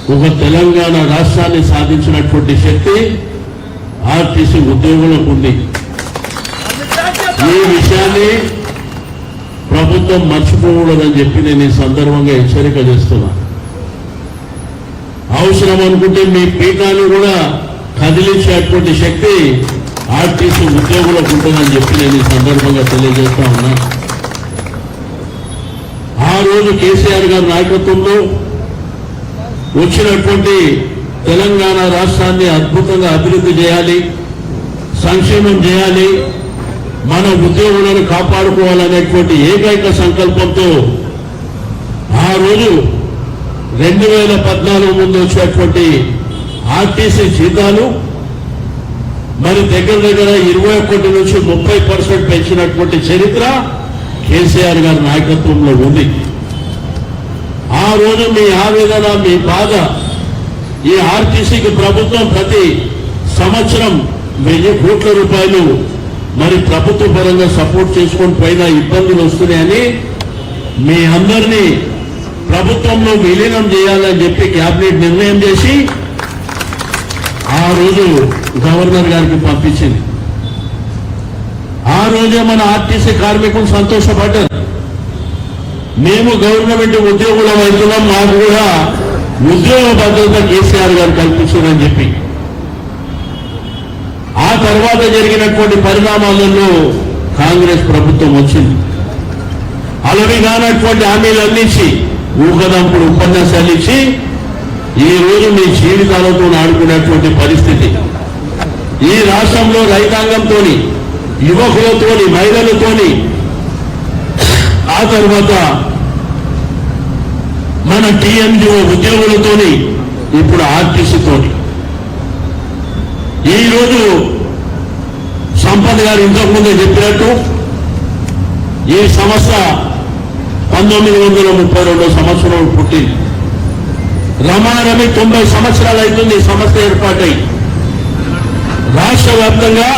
ఒక తెలంగాణ రాష్ట్రాన్ని సాధించినటువంటి శక్తి ఆర్టీసీ ఉద్యోగులకు ఉంది. ఈ విషయాన్ని ప్రభుత్వం మర్చిపోకూడదని చెప్పి నేను ఈ సందర్భంగా హెచ్చరిక చేస్తున్నా. అవసరం అనుకుంటే మీ పీఠాన్ని కూడా కదిలించేటువంటి శక్తి ఆర్టీసీ ఉద్యోగులకు ఉంటుందని చెప్పి నేను ఈ సందర్భంగా తెలియజేస్తా ఉన్నా. ఆ రోజు కేసీఆర్ గారి నాయకత్వంలో వచ్చినటువంటి తెలంగాణ రాష్ట్రాన్ని అద్భుతంగా అభివృద్ధి చేయాలి, సంక్షేమం చేయాలి, మన ఉద్యోగులను కాపాడుకోవాలనేటువంటి ఏకైక సంకల్పంతో ఆ రోజు 2014 ముందు వచ్చేటువంటి ఆర్టీసీ జీతాలు మరి దగ్గర 21 నుంచి 30% పెంచినటువంటి చరిత్ర కేసీఆర్ గారి నాయకత్వంలో ఉంది. ఆ రోజు మీ ఆవేదన, మీ బాధ, ఈ ఆర్టీసీకి ప్రభుత్వం ప్రతి సంవత్సరం 1000 కోట్ల రూపాయలు మరి ప్రభుత్వ పరంగా సపోర్ట్ చేసుకొని పైన ఇబ్బందులు వస్తున్నాయని మీ అందరినీ ప్రభుత్వంలో విలీనం చేయాలని చెప్పి కేబినెట్ నిర్ణయం చేసి ఆ రోజు గవర్నర్ గారికి పంపించింది. ఆ రోజే మన ఆర్టీసీ కార్మికులు సంతోషపడ్డారు. మేము గవర్నమెంట్ ఉద్యోగుల వైద్యులం, మాకు కూడా ఉద్యోగ భద్రత కేసీఆర్ గారు కల్పించారని చెప్పి ఆ తర్వాత జరిగినటువంటి పరిణామాలలో కాంగ్రెస్ ప్రభుత్వం వచ్చింది. అలవి కానటువంటి హామీలు అందించి ఊకదంపుడు ఉపన్యాసాలు ఇచ్చి ఈ రోజు మీ జీవితాలతో ఆడుకునేటువంటి పరిస్థితి. ఈ రాష్ట్రంలో రైతాంగంతో, యువకులతో, మహిళలతోని, ఆ తర్వాత మన టీఎంజీఓ ఉద్యోగులతోని, ఇప్పుడు ఆర్టీసీతోని. ఈరోజు సంపత్ గారు ఇంతకుముందే చెప్పినట్టు ఈ సంస్థ 1932 సంవత్సరం పుట్టింది. రమారమి 90 సంవత్సరాలు అవుతుంది ఈ సంస్థ ఏర్పాటై. రాష్ట్ర వ్యాప్తంగా,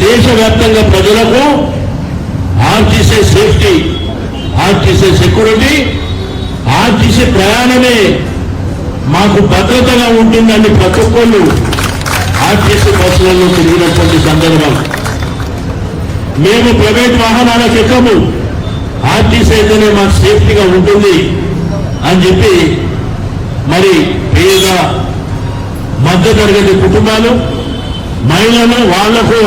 దేశవ్యాప్తంగా ప్రజలకు RTC safety, RTC security, RTC ప్రయాణమే మాకు భద్రతగా ఉంటుందని ప్రతి ఒక్కళ్ళు ఆర్టీసీ బస్సులలో తిరిగినటువంటి సందర్భం. మేము ప్రైవేట్ వాహనాలకు ఎక్కము, ఆర్టీసీ అయితేనే మాకు సేఫ్టీగా ఉంటుంది అని చెప్పి మరి పేద మధ్యతరగతి కుటుంబాలు, మహిళలు, వాళ్లకు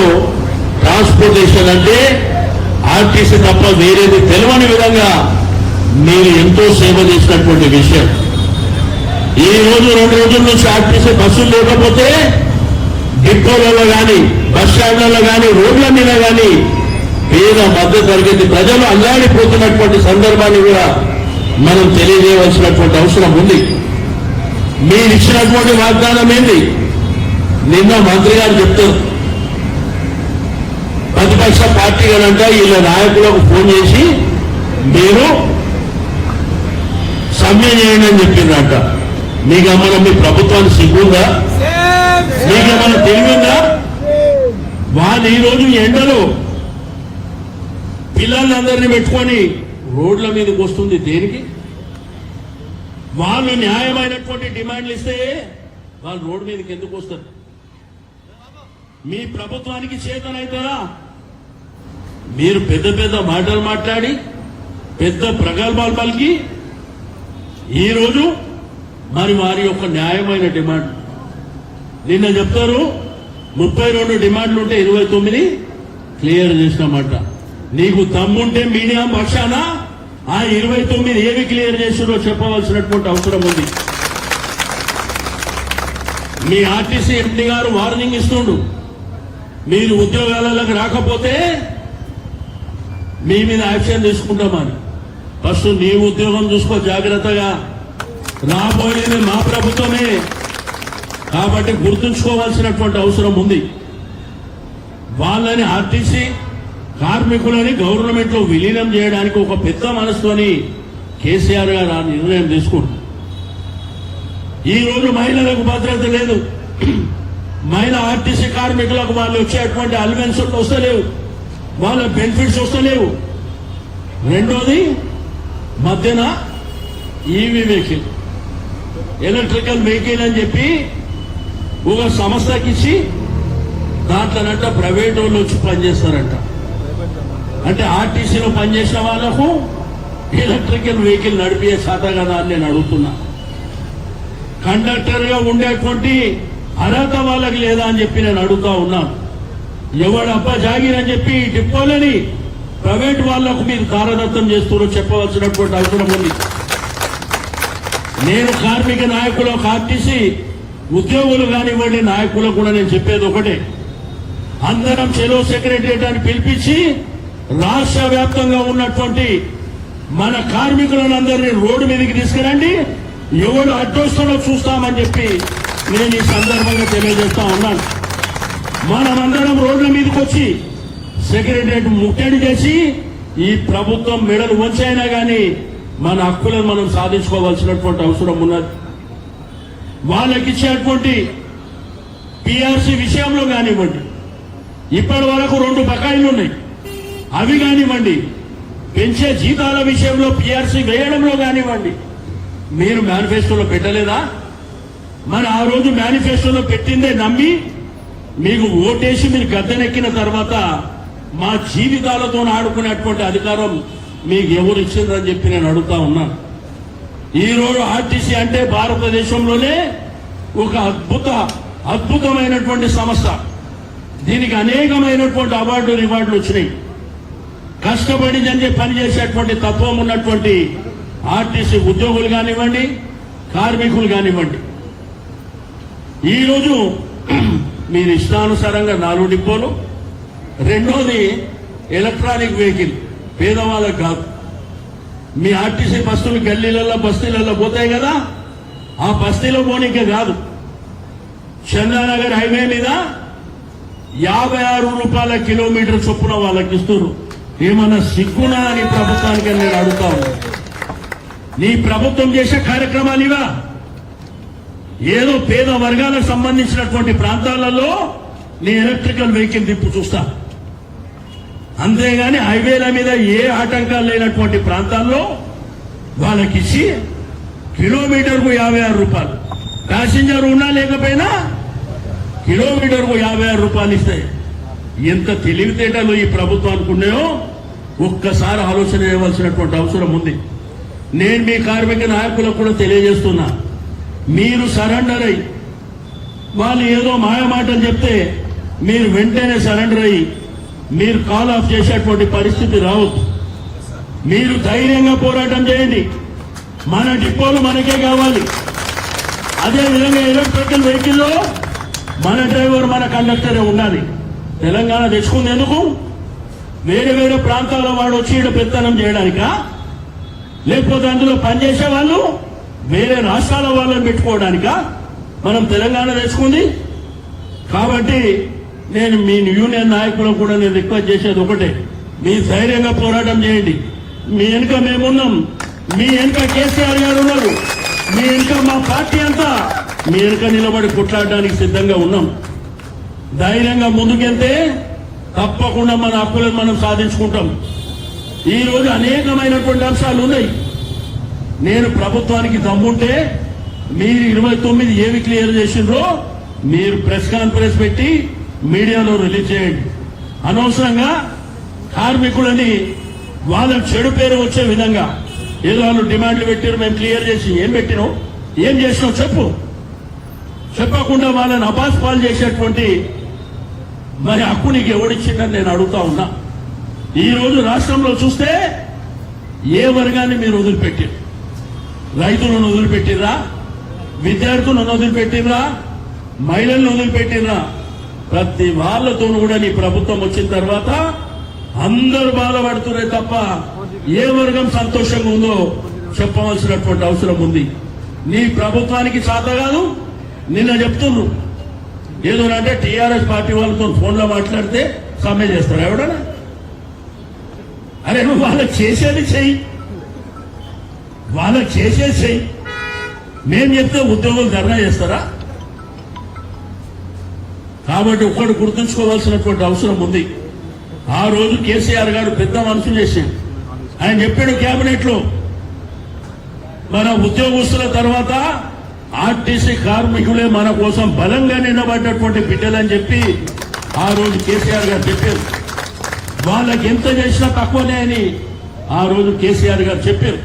ట్రాన్స్పోర్టేషన్ అంటే ఆర్టీసీ తప్ప వేరేది తెలియని విధంగా మీరు ఎంతో సేవ చేసినటువంటి విషయం. ఈ రోజు 2 రోజుల నుంచి ఆర్టీసీ బస్సులు లేకపోతే డిపోలలో కానీ, బస్ స్టాండ్లలో కానీ, రోడ్ల మీద కానీ పేద మధ్య తరగతి ప్రజలు అల్లాడిపోతున్నటువంటి సందర్భాన్ని కూడా మనం తెలియజేయవలసినటువంటి అవసరం ఉంది. మీరు ఇచ్చినటువంటి వాగ్దానం ఏంటి? నిన్న మంత్రి గారు చెప్తారు, ప్రతిపక్ష పార్టీలంట వీళ్ళ నాయకులకు ఫోన్ చేసి మీరు సమ్మె చేయండి అని చెప్పిందంట. మీకేమన్నా మీ ప్రభుత్వానికి సిగ్గుందా? మీకేమన్నా తెలివిందా? వాళ్ళు ఈరోజు ఎండలో పిల్లలందరినీ పెట్టుకొని రోడ్ల మీదకి వస్తుంది దేనికి? వాళ్ళు న్యాయమైనటువంటి డిమాండ్లు ఇస్తే వాళ్ళు రోడ్డు మీదకి ఎందుకు వస్తారు? మీ ప్రభుత్వానికి చేతనైతేనా? మీరు పెద్ద పెద్ద మాటలు మాట్లాడి, పెద్ద ప్రగల్భాలు పలికి ఈరోజు మరి వారి యొక్క న్యాయమైన డిమాండ్ నిన్న చెప్తారు 32 డిమాండ్లు ఉంటే 29 క్లియర్ చేసినామంట. నీకు తమ్ముంటే మీడియా పక్షాన ఆ 29 ఏవి క్లియర్ చేసినో చెప్పవలసినటువంటి అవసరం ఉంది. మీ ఆర్టీసీ ఎంపీ గారు వార్నింగ్ ఇస్తుండు, మీరు ఉద్యోగాలకు రాకపోతే మీ మీద యాక్షన్ తీసుకుంటామని. ఫస్ట్ నీ ఉద్యోగం చూసుకో జాగ్రత్తగా, రాబోయేది మా ప్రభుత్వమే కాబట్టి గుర్తుంచుకోవాల్సినటువంటి అవసరం ఉంది. వాళ్ళని ఆర్టీసీ కార్మికులని గవర్నమెంట్ లో విలీనం చేయడానికి ఒక పెద్ద మనసుతోని కేసీఆర్ గారు ఆ నిర్ణయం తీసుకుంటారు. ఈ రోజు మహిళలకు భద్రత లేదు. మహిళా ఆర్టీసీ కార్మికులకు వాళ్ళు వచ్చేటువంటి అలవెన్స్ వస్తలేవు, వాళ్ళ బెనిఫిట్స్ వస్తలేవు. రెండోది మధ్యన ఈవీ వెహికల్ ఎలక్ట్రికల్ వెహికల్ అని చెప్పి ఒక సంస్థకి ఇచ్చి దాంట్లోనంట ప్రైవేట్ వాళ్ళు వచ్చి పనిచేస్తారంట. అంటే ఆర్టీసీలో పనిచేసిన వాళ్లకు ఎలక్ట్రికల్ వెహికల్ నడిపే శాత కదా అని నేను అడుగుతున్నా. కండక్టర్ గా ఉండేటువంటి అర్హత వాళ్ళకి లేదా అని చెప్పి నేను అడుగుతా ఉన్నాను. ఎవడు అబ్బా జాగిర్ అని చెప్పి డిపోలని ప్రైవేట్ వాళ్లకు మీరు దారదత్తం చేస్తున్నారో చెప్పవలసినటువంటి అవసరం ఉంది. నేను కార్మిక నాయకులు, ఆర్టీసీ ఉద్యోగులు కానివ్వండి, నాయకులకు కూడా నేను చెప్పేది ఒకటే, అందరం చెలో సెక్రటరియట్ అని పిలిపించి రాష్ట్ర వ్యాప్తంగా ఉన్నటువంటి మన కార్మికులను అందరినీ రోడ్డు మీదకి తీసుకురండి, ఎవడు అడ్డొస్తాడో చూస్తామని చెప్పి నేను ఈ సందర్భంగా తెలియజేస్తా ఉన్నాను. మనమందరం రోడ్ల మీదకి వచ్చి సెక్రటరియట్ ముట్టడి చేసి ఈ ప్రభుత్వం మెడలు వంచైనా కానీ మన హక్కులను మనం సాధించుకోవాల్సినటువంటి అవసరం ఉన్నది. వాళ్ళకిచ్చేటువంటి పిఆర్సీ విషయంలో కానివ్వండి, ఇప్పటి వరకు 2 బకాయిలు ఉన్నాయి, అవి కానివ్వండి, పెంచే జీతాల విషయంలో పిఆర్సీ వేయడంలో కానివ్వండి, మీరు మేనిఫెస్టోలో పెట్టలేదా? మరి ఆ రోజు మేనిఫెస్టోలో పెట్టిందే నమ్మి మీకు ఓటేసి మీరు గద్దెనెక్కిన తర్వాత మా జీవితాలతో ఆడుకునేటువంటి అధికారం మీకు ఎవరు ఇచ్చిందని చెప్పి నేను అడుగుతా ఉన్నాను. ఈ రోజు ఆర్టీసీ అంటే భారతదేశంలోనే ఒక అద్భుతమైనటువంటి సంస్థ. దీనికి అనేకమైనటువంటి అవార్డు రివార్డులు వచ్చినాయి. కష్టపడి పనిచేసేటువంటి తత్వం ఉన్నటువంటి ఆర్టీసీ ఉద్యోగులు కానివ్వండి, కార్మికులు కానివ్వండి, ఈరోజు మీరు ఇష్టానుసారంగా 4 డిపోలు. రెండోది ఎలక్ట్రానిక్ వెహికల్ పేదవాళ్ళకు కాదు. మీ ఆర్టీసీ బస్సులు గల్లీలలో బస్తీలలో పోతాయి కదా, ఆ బస్తీలో పోనీకే కాదు, చంద్రనగర్ హైవే మీద 56 రూపాయల కిలోమీటర్ చొప్పున వాళ్ళకి ఇస్తున్నారు. ఏమన్నా సిగ్గునా అని ప్రభుత్వానికి నేను అడుగుతా ఉన్నా. నీ ప్రభుత్వం చేసే కార్యక్రమాలు ఇవా? ఏదో పేద వర్గాలకు సంబంధించినటువంటి ప్రాంతాలలో నీ ఎలక్ట్రికల్ వెహికల్ తిప్పు చూస్తా, అంతేగాని హైవేల మీద ఏ ఆటంకాలు లేనటువంటి ప్రాంతాల్లో వాళ్ళకిచ్చి కిలోమీటర్కు 56 రూపాయలు, ప్యాసింజర్ ఉన్నా లేకపోయినా కిలోమీటర్కు 56 రూపాయలు ఇస్తాయి. ఎంత తెలివితేటలు ఈ ప్రభుత్వానికి ఉన్నాయో ఒక్కసారి ఆలోచన చేయవలసినటువంటి అవసరం ఉంది. నేను మీ కార్మిక నాయకులకు కూడా తెలియజేస్తున్నా, మీరు సరెండర్ అయ్యి వాళ్ళు ఏదో మాయమాటలు చెప్తే మీరు వెంటనే సరెండర్ అయ్యి మీరు కాల్ ఆఫ్ చేసేటువంటి పరిస్థితి రావద్దు. మీరు ధైర్యంగా పోరాటం చేయండి. మన డిపోలు మనకే కావాలి. అదేవిధంగా ఎలక్ట్రికల్ వెహికల్లో మన డ్రైవర్, మన కండక్టరే ఉండాలి. తెలంగాణ తెచ్చుకుంది ఎందుకు? వేరే వేరే ప్రాంతాల వాడు వచ్చి ఇక్కడ పెత్తనం చేయడానికా? లేకపోతే అందులో పనిచేసే వాళ్ళు వేరే రాష్ట్రాల వాళ్ళని పెట్టుకోవడానికా మనం తెలంగాణ తెచ్చుకుంది? కాబట్టి నేను మీ యూనియన్ నాయకులకు కూడా నేను రిక్వెస్ట్ చేసేది ఒకటే, మీరు ధైర్యంగా పోరాటం చేయండి. మీ వెనుక మేమున్నాం, మీ వెనుక కేసీఆర్ గారు ఉన్నారు, మీ వెనుక మా పార్టీ అంతా మీ వెనుక నిలబడి కొట్లాడడానికి సిద్ధంగా ఉన్నాం. ధైర్యంగా ముందుకెళ్తే తప్పకుండా మన హక్కులను మనం సాధించుకుంటాం. ఈ రోజు అనేకమైనటువంటి అంశాలు ఉన్నాయి. నేను ప్రభుత్వానికి దమ్ముంటే మీరు 29 ఏవి క్లియర్ చేసిండ్రో మీరు ప్రెస్ కాన్ఫరెన్స్ పెట్టి మీడియాలో రిలీజ్ చేయండి. అనవసరంగా కార్మికులని వాళ్ళకి చెడు పేరు వచ్చే విధంగా ఏదో వాళ్ళు డిమాండ్లు పెట్టారు, మేము క్లియర్ చేసి ఏం పెట్టినావు, ఏం చేసినావు చెప్పు. చెప్పకుండా వాళ్ళని అపాస్పాలు చేసేటువంటి మరి హక్కు నీకు ఎవడిచ్చిందని నేను అడుగుతా ఉన్నా. ఈ రోజు రాష్ట్రంలో చూస్తే ఏ వర్గాన్ని మీరు వదిలిపెట్టారు? రైతులను వదిలిపెట్టిర్రా? విద్యార్థులను వదిలిపెట్టిర్రా? మహిళలను వదిలిపెట్టిర్రా? ప్రతి వాళ్ళతో కూడా నీ ప్రభుత్వం వచ్చిన తర్వాత అందరూ బాధపడుతురే తప్ప ఏ వర్గం సంతోషంగా ఉందో చెప్పవలసినటువంటి అవసరం ఉంది. నీ ప్రభుత్వానికి చేత కాదు. నిన్న చెప్తున్నారు ఏదోనంటే టీఆర్ఎస్ పార్టీ వాళ్ళతో ఫోన్లో మాట్లాడితే సమ్మె చేస్తారు. ఎవడన్నా అరే నువ్వు వాళ్ళకి చేసేది చెయ్యి, వాళ్ళకి చేసేది చెయ్యి. మేము చెప్తే ఉద్యోగులు ధర్నా చేస్తారా? కాబట్టి ఒక్కడు గుర్తుంచుకోవాల్సినటువంటి అవసరం ఉంది. ఆ రోజు కేసీఆర్ గారు పెద్ద మనసు చేశాడు. ఆయన చెప్పాడు కేబినెట్ లో, మన ఉద్యోగస్తుల తర్వాత ఆర్టీసీ కార్మికులే మన కోసం బలంగా నిలబడ్డటువంటి బిడ్డలని చెప్పి ఆ రోజు కేసీఆర్ గారు చెప్పారు. వాళ్ళకి ఎంత చేసినా తక్కువనే అని ఆ రోజు కేసీఆర్ గారు చెప్పారు.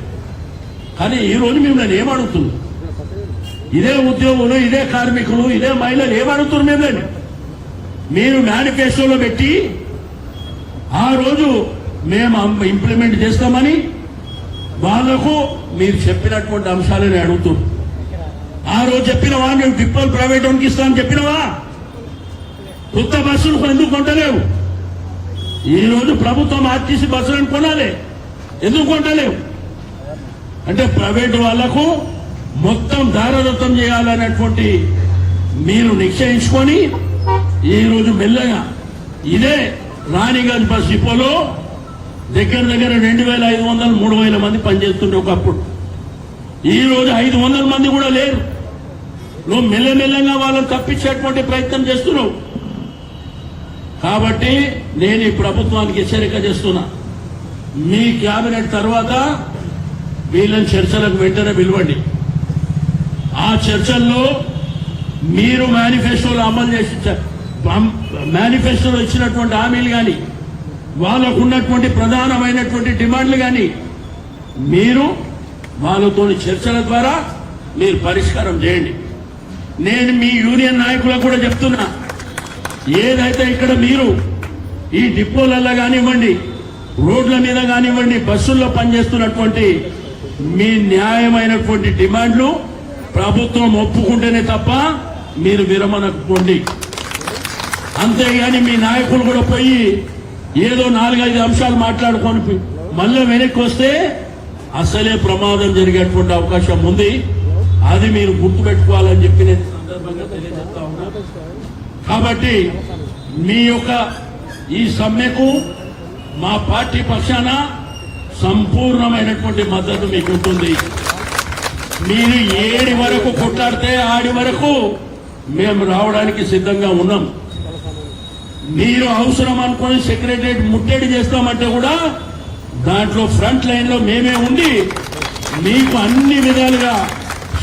కానీ ఈ రోజు మిమ్మల్ని ఏమడుగుతున్నారు? ఇదే ఉద్యోగులు, ఇదే కార్మికులు, ఇదే మహిళలు ఏమడుగుతున్నారు మిమ్మల్ని? మీరు మేనిఫెస్టోలో పెట్టి ఆ రోజు మేము ఇంప్లిమెంట్ చేస్తామని వాళ్లకు మీరు చెప్పినటువంటి అంశాలని అడుగుతున్నారు. ఆ రోజు చెప్పినవా? నువ్వు డిపోలు ప్రైవేట్ వానికి ఇస్తామని చెప్పినవా? కొత్త బస్సులు ఎందుకు కొంటలేవు? ఈ రోజు ప్రభుత్వం ఆర్టీసీ బస్సులను కొనాలి, ఎందుకు కొంటలేవు? అంటే ప్రైవేటు వాళ్లకు మొత్తం దారదత్తం చేయాలనేటువంటి మీరు నిశ్చయించుకొని ఈ రోజు మెల్లగా ఇదే రాణిగంజ్ బస్ డిపోలో దగ్గర 2500 3000 మంది పనిచేస్తుంటే ఒకప్పుడు. ఈ రోజు 500 మంది కూడా లేరు. నువ్వు మెల్లమెల్లగా వాళ్ళని తప్పించేటువంటి ప్రయత్నం చేస్తున్నావు. కాబట్టి నేను ఈ ప్రభుత్వానికి హెచ్చరిక చేస్తున్నా, మీ కేబినెట్ తర్వాత వీళ్ళని చర్చలకు వెంటనే పిలవండి. ఆ చర్చల్లో మీరు మేనిఫెస్టోలో అమలు చేసి మేనిఫెస్టోలో ఇచ్చినటువంటి హామీలు కానీ వాళ్ళకు ఉన్నటువంటి ప్రధానమైనటువంటి డిమాండ్లు కానీ మీరు వాళ్ళతో చర్చల ద్వారా మీరు పరిష్కారం చేయండి. నేను మీ యూనియన్ నాయకులకు కూడా చెప్తున్నా, ఏదైతే ఇక్కడ మీరు ఈ డిపోలలో కానివ్వండి, రోడ్ల మీద కానివ్వండి, బస్సుల్లో పనిచేస్తున్నటువంటి మీ న్యాయమైనటువంటి డిమాండ్లు ప్రభుత్వం ఒప్పుకుంటేనే తప్ప మీరు విరమణకోండి. అంతేగాని మీ నాయకులు కూడా పోయి ఏదో 4-5 అంశాలు మాట్లాడుకొని మళ్ళీ వెనక్కి వస్తే అసలే ప్రమాదం జరిగేటువంటి అవకాశం ఉంది. అది మీరు గుర్తుపెట్టుకోవాలని చెప్పి నేను సందర్భంగా తెలియజేస్తా ఉన్నా. కాబట్టి మీ యొక్క ఈ సమ్మెకు మా పార్టీ పక్షాన సంపూర్ణమైనటువంటి మద్దతు మీకు ఉంటుంది. మీరు ఏడి వరకు కొట్లాడితే ఆడి వరకు మేము రావడానికి సిద్ధంగా ఉన్నాం. మీరు అవసరం అనుకుని సెక్రటరియట్ ముట్టడి చేస్తామంటే కూడా దాంట్లో ఫ్రంట్ లైన్ లో మేమే ఉండి మీకు అన్ని విధాలుగా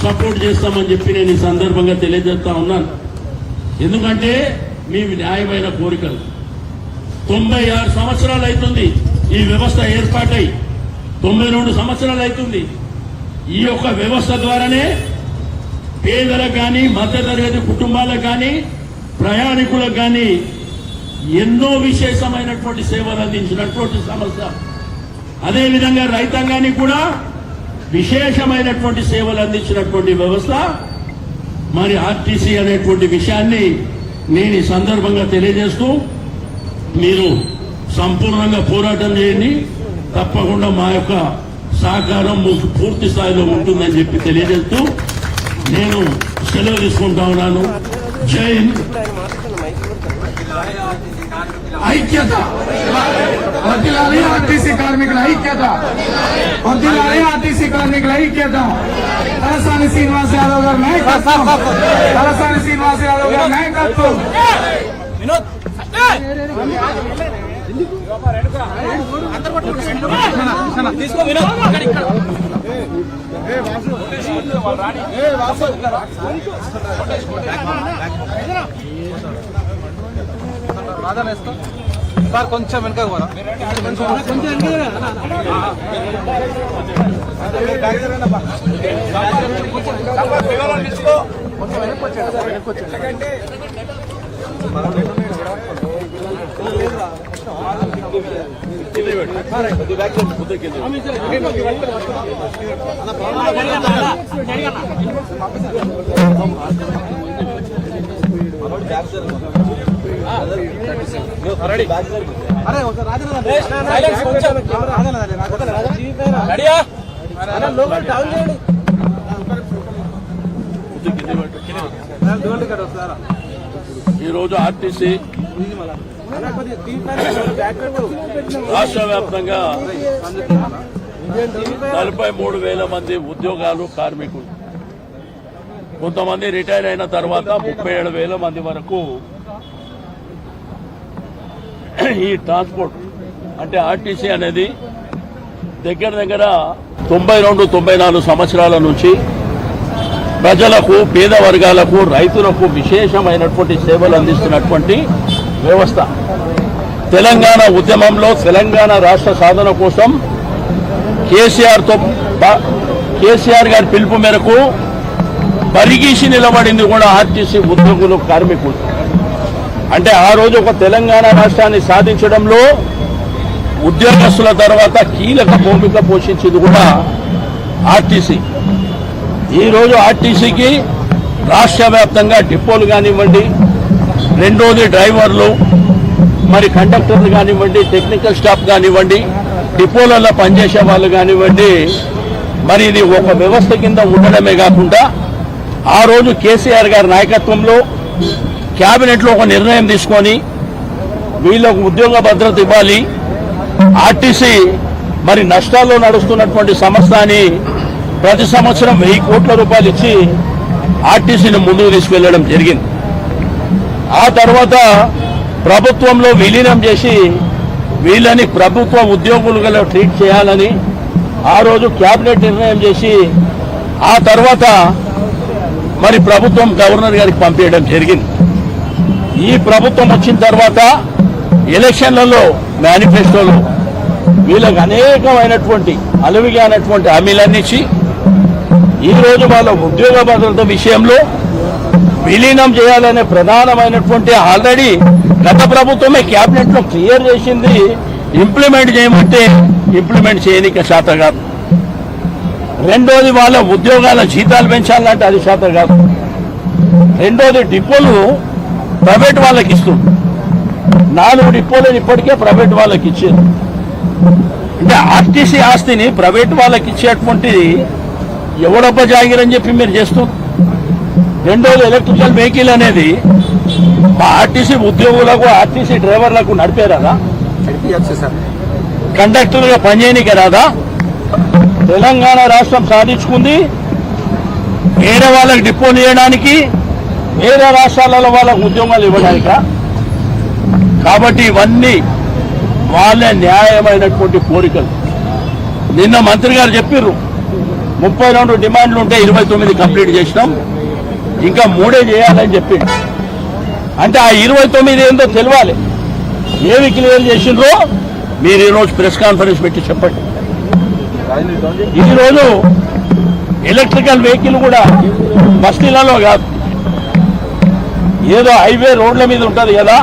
సపోర్ట్ చేస్తామని చెప్పి నేను ఈ సందర్భంగా తెలియజేస్తా ఉన్నాను. ఎందుకంటే మీ న్యాయమైన కోరికలు 96 సంవత్సరాలు అవుతుంది ఈ వ్యవస్థ ఏర్పాటై, 92 సంవత్సరాలు అవుతుంది. ఈ యొక్క వ్యవస్థ ద్వారానే పేదలకు కానీ, మధ్యతరగతి కుటుంబాలకు కానీ, ప్రయాణికులకు కానీ ఎన్నో విశేషమైనటువంటి సేవలు అందించినటువంటి సంస్థ. అదేవిధంగా రైతాంగానికి కూడా విశేషమైనటువంటి సేవలు అందించినటువంటి వ్యవస్థ మరి ఆర్టీసీ అనేటువంటి విషయాన్ని నేను ఈ సందర్భంగా తెలియజేస్తూ, మీరు సంపూర్ణంగా పోరాటం చేయండి. తప్పకుండా మా యొక్క సహకారం పూర్తి స్థాయిలో ఉంటుందని చెప్పి తెలియజేస్తూ నేను సెలవు తీసుకుంటా ఉన్నాను. జై హింద్. ఐక్యత వర్ధిల్లాలి, ఆర్టీసీ కార్మికుల ఐక్యత వర్ధిల్లాలి, ఆర్టీసీ కార్మికుల ఐక్యత. తలసాని శ్రీనివాస్ యాదవ్ గారి నాయకత్వం, తలసాని శ్రీనివాస్ యాదవ్ గారి నాయకత్వం. తీసుకో వినోద్. సార్ కొంచెం వెనక పోరా, ఈరోజు ఆర్టీసీ రాష్ట్ర వ్యాప్తంగా 43,000 మంది ఉద్యోగాలు, కార్మికులు. కొంతమంది రిటైర్ అయిన తర్వాత 37,000 మంది వరకు ఈ ట్రాన్స్పోర్ట్ అంటే ఆర్టీసీ అనేది దగ్గర 92-94 సంవత్సరాల నుంచి ప్రజలకు, పేద వర్గాలకు, రైతులకు విశేషమైనటువంటి సేవలు అందిస్తున్నటువంటి వ్యవస్థ. తెలంగాణ ఉద్యమంలో తెలంగాణ రాష్ట్ర సాధన కోసం కేసీఆర్ గారి పిలుపు మేరకు పరిగీసి నిలబడింది కూడా ఆర్టీసీ ఉద్యోగులు, కార్మికులు. అంటే ఆ రోజు ఒక తెలంగాణ రాష్ట్రాన్ని సాధించడంలో ఉద్యోగస్తుల తర్వాత కీలక భూమిక పోషించింది కూడా ఆర్టీసీ. ఈరోజు ఆర్టీసీకి రాష్ట్ర వ్యాప్తంగా డిపోలు కానివ్వండి, రెండోది డ్రైవర్లు, మరి కండక్టర్లు కానివ్వండి, టెక్నికల్ స్టాఫ్ కానివ్వండి, డిపోలలో పనిచేసే వాళ్ళు కానివ్వండి, మరి ఇది ఒక వ్యవస్థ కింద ఉండడమే కాకుండా ఆ రోజు కేసీఆర్ గారి నాయకత్వంలో క్యాబినెట్లో ఒక నిర్ణయం తీసుకొని వీళ్ళకు ఉద్యోగ భద్రత ఇవ్వాలి, ఆర్టీసీ మరి నష్టాల్లో నడుస్తున్నటువంటి సంస్థ అని ప్రతి సంవత్సరం 1000 కోట్ల రూపాయలు ఇచ్చి ఆర్టీసీని ముందుకు తీసుకెళ్లడం జరిగింది. ఆ తర్వాత ప్రభుత్వంలో విలీనం చేసి వీళ్ళని ప్రభుత్వ ఉద్యోగులుగా ట్రీట్ చేయాలని ఆ రోజు క్యాబినెట్ నిర్ణయం చేసి ఆ తర్వాత మరి ప్రభుత్వం గవర్నర్ గారికి పంపించడం జరిగింది. ఈ ప్రభుత్వం వచ్చిన తర్వాత ఎలక్షన్లలో మేనిఫెస్టోలో వీళ్ళకి అనేకమైనటువంటి అలవిగానటువంటి హామీలన్నీ ఇచ్చి ఈరోజు వాళ్ళ ఉద్యోగ భద్రత విషయంలో విలీనం చేయాలనే ప్రధానమైనటువంటి ఆల్రెడీ గత ప్రభుత్వమే క్యాబినెట్లో క్లియర్ చేసింది, ఇంప్లిమెంట్ చేయమంటే ఇంప్లిమెంట్ చేయనిక శాత కాదు. రెండోది వాళ్ళ ఉద్యోగాల జీతాలు పెంచాలంటే అది శాత కాదు. రెండోది డిపోలు ప్రైవేట్ వాళ్ళకి ఇస్తుంది. 4 డిపోలను ఇప్పటికే ప్రైవేట్ వాళ్ళకి ఇచ్చేది. అంటే ఆర్టీసీ ఆస్తిని ప్రైవేట్ వాళ్ళకి ఇచ్చేటువంటిది ఎవడబ్బ జాగిరని చెప్పి మీరు చేస్తుంది. రెండోది ఎలక్ట్రికల్ వెహికల్ అనేది మా ఆర్టీసీ ఉద్యోగులకు, ఆర్టీసీ డ్రైవర్లకు నడిపేరాదా? కండక్టర్గా పనిచేయనికే రాదా? తెలంగాణ రాష్ట్రం సాధించుకుంది వేరే వాళ్ళకి డిపోలు ఇవ్వడానికి, వేరే రాష్ట్రాలలో వాళ్ళకు ఉద్యోగాలు ఇవ్వడానిక. కాబట్టి ఇవన్నీ వాళ్ళ న్యాయమైనటువంటి కోరికలు. నిన్న మంత్రి గారు చెప్పారు 32 డిమాండ్లు ఉంటే 29 కంప్లీట్ చేసినాం, ఇంకా 3 చేయాలని చెప్పిండు. అంటే ఆ 29 ఏందో తెలియాలి. ఏవి క్లియర్ చేసిండ్రో మీరు ఈరోజు ప్రెస్ కాన్ఫరెన్స్ పెట్టి చెప్పండి. ఈరోజు ఎలక్ట్రికల్ వెహికల్ కూడా బస్తీలలో కాదు, ఏదో హైవే రోడ్ల మీద ఉంటుంది కదా,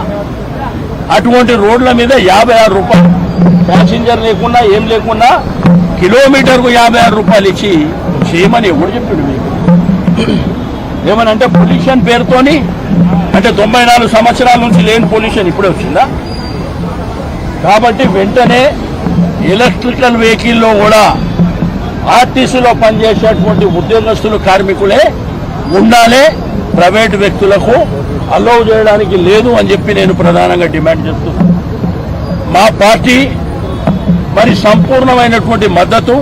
అటువంటి రోడ్ల మీద 56 రూపాయలు ప్యాసింజర్ లేకుండా ఏం లేకుండా కిలోమీటర్కు 56 రూపాయలు ఇచ్చి చేయమని ఎవడు చెప్పిండు మీకు? ఏమనంటే పొల్యూషన్ పేరుతోని, అంటే 94 సంవత్సరాల నుంచి లేని పొల్యూషన్ ఇప్పుడే వచ్చిందా? కాబట్టి వెంటనే ఎలక్ట్రికల్ వెహికల్లో కూడా ఆర్టీసీలో పనిచేసేటువంటి ఉద్యోగస్తులు, కార్మికులే ఉండాలి, ప్రైవేట్ వ్యక్తులకు అలౌ చేయడానికి లేదు అని చెప్పి నేను ప్రధానంగా డిమాండ్ చేస్తున్నాను. మా పార్టీ మరి సంపూర్ణమైనటువంటి మద్దతు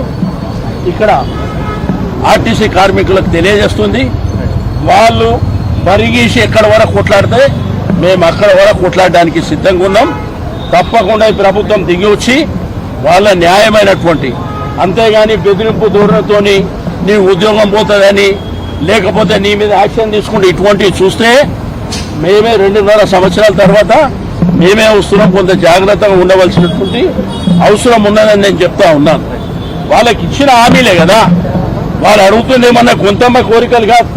ఇక్కడ ఆర్టీసీ కార్మికులకు తెలియజేస్తుంది. వాళ్ళు పరిగీసి ఎక్కడి వరకు కొట్లాడితే మేము అక్కడ వరకు కొట్లాడడానికి సిద్ధంగా ఉన్నాం. తప్పకుండా ఈ ప్రభుత్వం దిగి వచ్చి వాళ్ళ న్యాయమైనటువంటి, అంతేగాని బెదిరింపు ధోరణితో నీ ఉద్యోగం పోతుందని, లేకపోతే నీ మీద యాక్షన్ తీసుకుంటే ఇటువంటివి చూస్తే మేమే 2.5 సంవత్సరాల తర్వాత మేమే వస్తున్నాం. కొంత జాగ్రత్తగా ఉండవలసినటువంటి అవసరం ఉన్నదని నేను చెప్తా ఉన్నాను. వాళ్ళకి ఇచ్చిన హామీలే కదా, వాళ్ళు అడుగుతుంది ఏమన్నా కొంతమ్మ కోరికలు కాదు.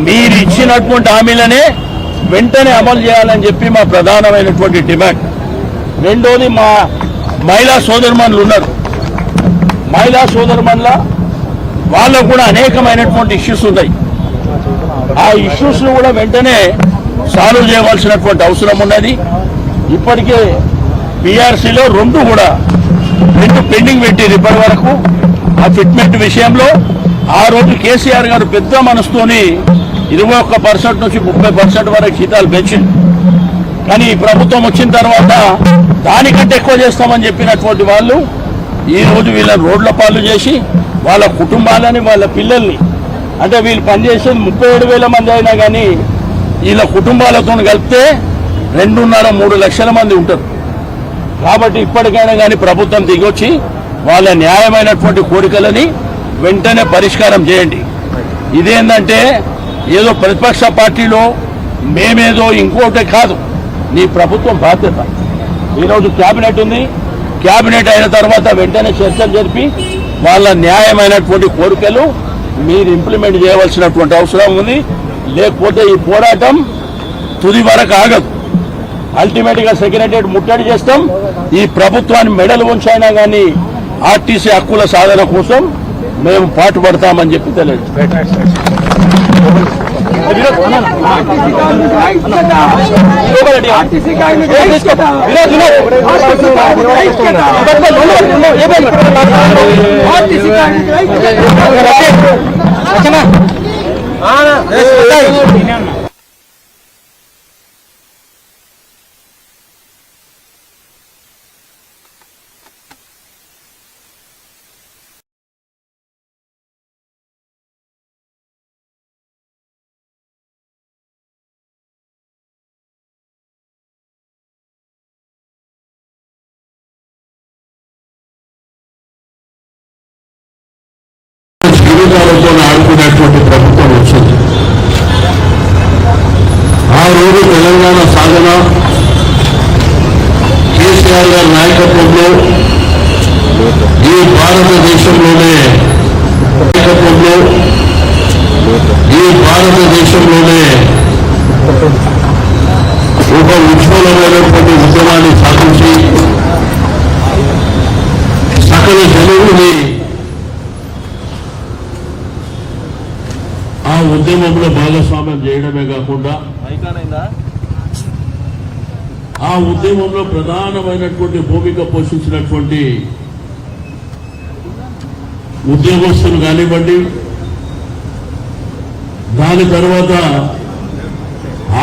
మీరు ఇచ్చినటువంటి హామీలనే వెంటనే అమలు చేయాలని చెప్పి మా ప్రధానమైనటువంటి డిమాండ్. రెండోది మా మహిళా సోదరుమణులు ఉన్నారు. మహిళా సోదరుమణుల వాళ్ళకు కూడా అనేకమైనటువంటి ఇష్యూస్ ఉన్నాయి. ఆ ఇష్యూస్ను కూడా వెంటనే సాల్వ్ చేయవలసినటువంటి అవసరం ఉన్నది. ఇప్పటికే పిఆర్సీలో 2 పెండింగ్ పెట్టారు ఇప్పటి వరకు. ఆ ఫిట్మెంట్ విషయంలో ఆ రోజు కేసీఆర్ గారు పెద్ద మనసుతోని 21% నుంచి 30% వరకు జీతాలు పెంచింది. కానీ ఈ ప్రభుత్వం వచ్చిన తర్వాత దానికంటే ఎక్కువ చేస్తామని చెప్పినటువంటి వాళ్ళు ఈ రోజు వీళ్ళని రోడ్ల పాలు చేసి వాళ్ళ కుటుంబాలని, వాళ్ళ పిల్లల్ని, అంటే వీళ్ళు పనిచేసేది 37,000 మంది అయినా కానీ వీళ్ళ కుటుంబాలతో కలిపితే 2.5-3 లక్షల మంది ఉంటారు. కాబట్టి ఇప్పటికైనా కానీ ప్రభుత్వం దిగొచ్చి వాళ్ళ న్యాయమైనటువంటి కోరికలని వెంటనే పరిష్కారం చేయండి. ఇదేంటంటే ఏదో ప్రతిపక్ష పార్టీలో మేమేదో ఇంకోటే కాదు, నీ ప్రభుత్వం బాధ్యత. ఈరోజు క్యాబినెట్ ఉంది, క్యాబినెట్ అయిన తర్వాత వెంటనే చర్చలు జరిపి వాళ్ళ న్యాయమైనటువంటి కోరికలు మీరు ఇంప్లిమెంట్ చేయవలసినటువంటి అవసరం ఉంది. లేకపోతే ఈ పోరాటం తుది వరకు ఆగదు. అల్టిమేట్ గా సెక్రటరియట్ ముట్టడి చేస్తాం. ఈ ప్రభుత్వాన్ని మెడలు ఉంచైనా కానీ ఆర్టీసీ హక్కుల సాధన కోసం మేము పాటుపడతామని చెప్పి తెలియదు. జీవితాలతో ఆడుకునేటువంటి ప్రభుత్వం వచ్చింది. ఆ రోజు తెలంగాణ సాధన కేసీఆర్ గారి నాయకత్వంలో ఈ భారతదేశంలోనే ఒక ఉజ్వలమైనటువంటి ఉద్యమాన్ని సాధించి సకల జనువుని ఆ ఉద్యమంలో భాగస్వామ్యం చేయడమే కాకుండా ఆ ఉద్యమంలో ప్రధానమైనటువంటి భూమిక పోషించినటువంటి ఉద్యోగస్తులు కానివ్వండి, దాని తర్వాత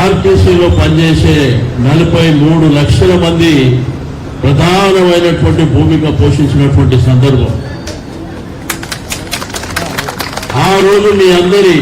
ఆర్టీసీలో పనిచేసే 43 లక్షల మంది ప్రధానమైనటువంటి భూమిక పోషించినటువంటి సందర్భం. ఆ రోజు మీ అందరి